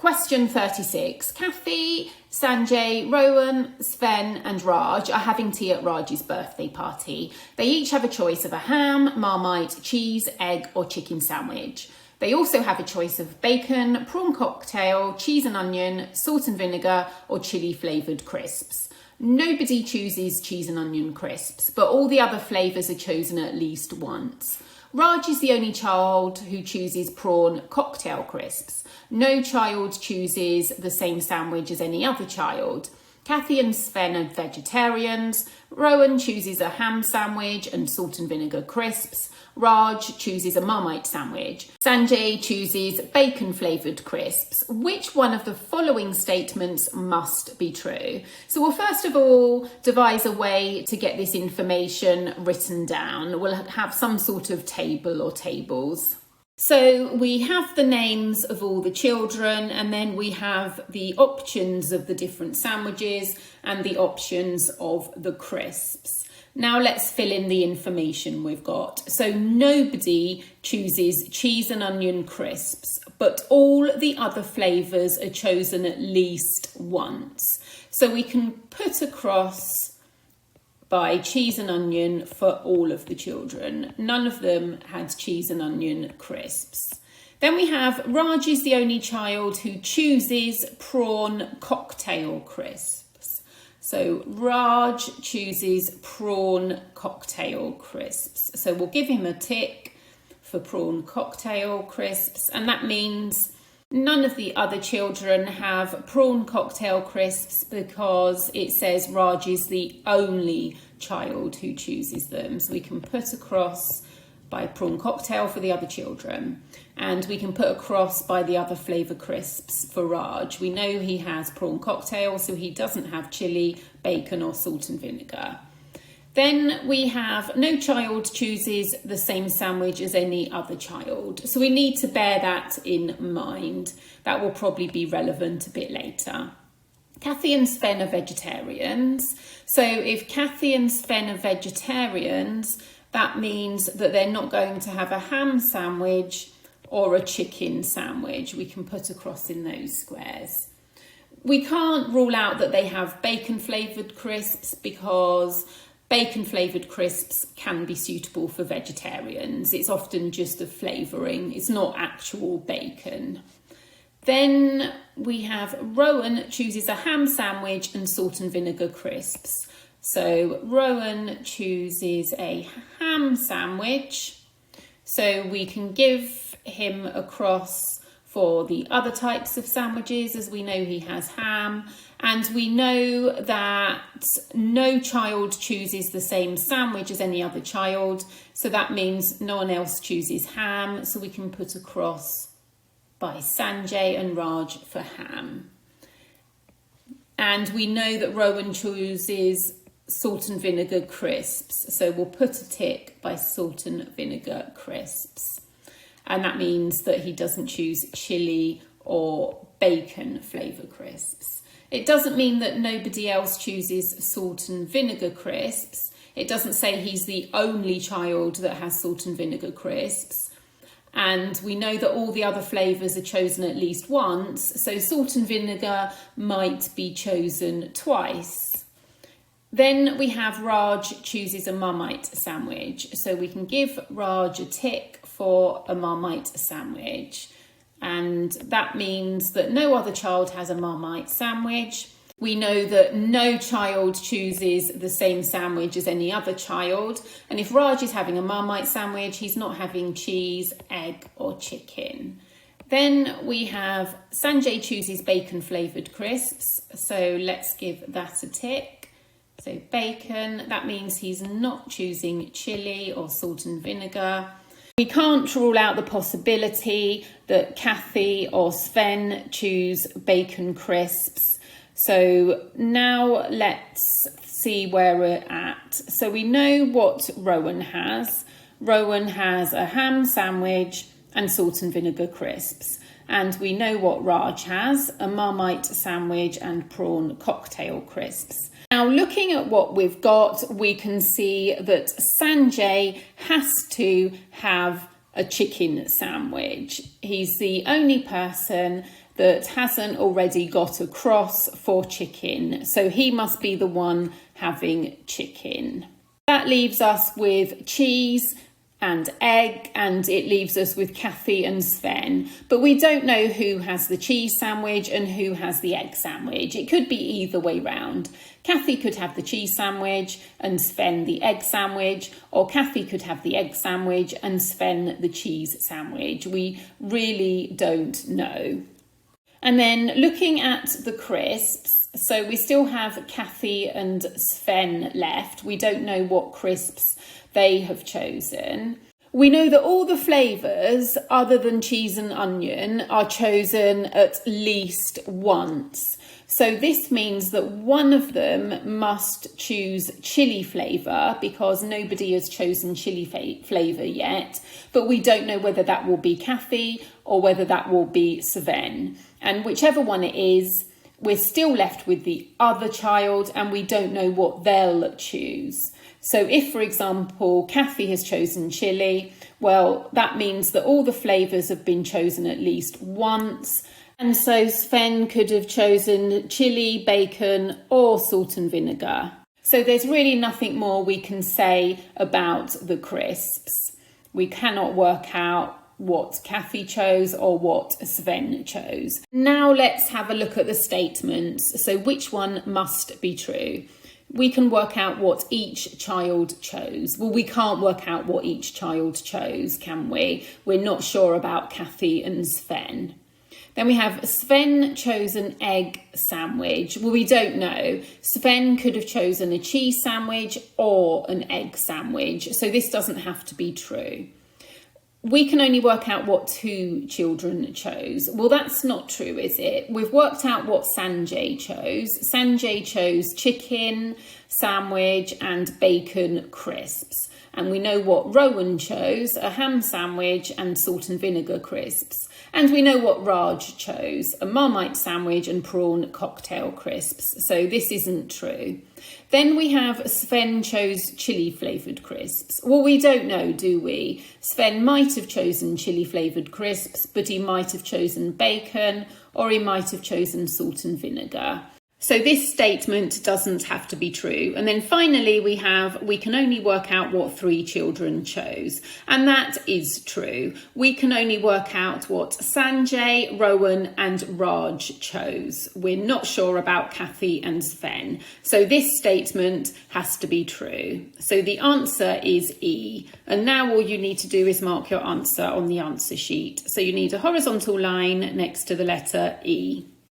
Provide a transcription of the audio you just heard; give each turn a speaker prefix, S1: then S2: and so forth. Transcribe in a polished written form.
S1: Question 36. Kathy, Sanjay, Rowan, Sven and Raj are having tea at Raj's birthday party. They each have a choice of a ham, Marmite, cheese, egg or chicken sandwich. They also have a choice of bacon, prawn cocktail, cheese and onion, salt and vinegar or chilli flavoured crisps. Nobody chooses cheese and onion crisps, but all the other flavours are chosen at least once. Raj is the only child who chooses prawn cocktail crisps. No child chooses the same sandwich as any other child. Kathy and Sven are vegetarians. Rowan chooses a ham sandwich and salt and vinegar crisps. Raj chooses a Marmite sandwich. Sanjay chooses bacon flavoured crisps. Which one of the following statements must be true? So we'll first of all devise a way to get this information written down. We'll have some sort of table or tables. So we have the names of all the children and then we have the options of the different sandwiches and the options of the crisps. Now let's fill in the information we've got. So nobody chooses cheese and onion crisps, but all the other flavours are chosen at least once. So we can put across by cheese and onion for all of the children. None of them had cheese and onion crisps. Then we have Raj is the only child who chooses prawn cocktail crisps. So Raj chooses prawn cocktail crisps. So we'll give him a tick for prawn cocktail crisps, and that means none of the other children have prawn cocktail crisps because it says Raj is the only child who chooses them. So we can put across by prawn cocktail for the other children, and we can put across by the other flavour crisps for Raj. We know he has prawn cocktail, so he doesn't have chilli, bacon or salt and vinegar. Then we have no child chooses the same sandwich as any other child. So we need to bear that in mind. That will probably be relevant a bit later. Kathy and Sven are vegetarians. So if Kathy and Sven are vegetarians, that means that they're not going to have a ham sandwich or a chicken sandwich. We can put across in those squares. We can't rule out that they have bacon flavoured crisps because bacon flavoured crisps can be suitable for vegetarians. It's often just a flavouring. It's not actual bacon. Then we have Rowan chooses a ham sandwich and salt and vinegar crisps. So Rowan chooses a ham sandwich. So we can give him a cross for the other types of sandwiches, as we know he has ham. And we know that no child chooses the same sandwich as any other child. So that means no one else chooses ham. So we can put across by Sanjay and Raj for ham. And we know that Rowan chooses salt and vinegar crisps. So we'll put a tick by salt and vinegar crisps. And that means that he doesn't choose chilli or bacon flavour crisps. It doesn't mean that nobody else chooses salt and vinegar crisps. It doesn't say he's the only child that has salt and vinegar crisps. And we know that all the other flavours are chosen at least once. So salt and vinegar might be chosen twice. Then we have Raj chooses a Marmite sandwich. So we can give Raj a tick for a Marmite sandwich. And that means that no other child has a Marmite sandwich. We know that no child chooses the same sandwich as any other child. And if Raj is having a Marmite sandwich, he's not having cheese, egg or chicken. Then we have Sanjay chooses bacon flavoured crisps. So let's give that a tick. So bacon, that means he's not choosing chilli or salt and vinegar. We can't rule out the possibility that Kathy or Sven choose bacon crisps. So now let's see where we're at. So we know what Rowan has. Rowan has a ham sandwich and salt and vinegar crisps. And we know what Raj has, a Marmite sandwich and prawn cocktail crisps. Now, looking at what we've got, we can see that Sanjay has to have a chicken sandwich. He's the only person that hasn't already got a cross for chicken. So he must be the one having chicken. That leaves us with cheese and egg, and it leaves us with Kathy and Sven. But we don't know who has the cheese sandwich and who has the egg sandwich. It could be either way round. Kathy could have the cheese sandwich and Sven the egg sandwich, or Kathy could have the egg sandwich and Sven the cheese sandwich. We really don't know. And then looking at the crisps, so we still have Kathy and Sven left. We don't know what crisps they have chosen. We know that all the flavours other than cheese and onion are chosen at least once. So this means that one of them must choose chilli flavour because nobody has chosen chilli flavour yet. But we don't know whether that will be Kathy or whether that will be Sven. And whichever one it is, we're still left with the other child and we don't know what they'll choose. So if, for example, Kathy has chosen chilli, well, that means that all the flavours have been chosen at least once. And so Sven could have chosen chilli, bacon, or salt and vinegar. So there's really nothing more we can say about the crisps. We cannot work out what Kathy chose or what Sven chose. Now let's have a look at the statements. So which one must be true? We can work out what each child chose. Well, we can't work out what each child chose, can we? We're not sure about Kathy and Sven. Then we have Sven chose an egg sandwich. Well, we don't know. Sven could have chosen a cheese sandwich or an egg sandwich. So this doesn't have to be true. We can only work out what two children chose. Well, that's not true, is it? We've worked out what Sanjay chose. Sanjay chose chicken, sandwich and bacon crisps. And we know what Rowan chose, a ham sandwich and salt and vinegar crisps. And we know what Raj chose, a Marmite sandwich and prawn cocktail crisps. So this isn't true. Then we have Sven chose chilli flavoured crisps. Well, we don't know, do we? Sven might have chosen chilli flavoured crisps, but he might have chosen bacon or he might have chosen salt and vinegar. So this statement doesn't have to be true. And then finally we can only work out what three children chose. And that is true. We can only work out what Sanjay, Rowan and Raj chose. We're not sure about Kathy and Sven. So this statement has to be true. So the answer is E. And now all you need to do is mark your answer on the answer sheet. So you need a horizontal line next to the letter E.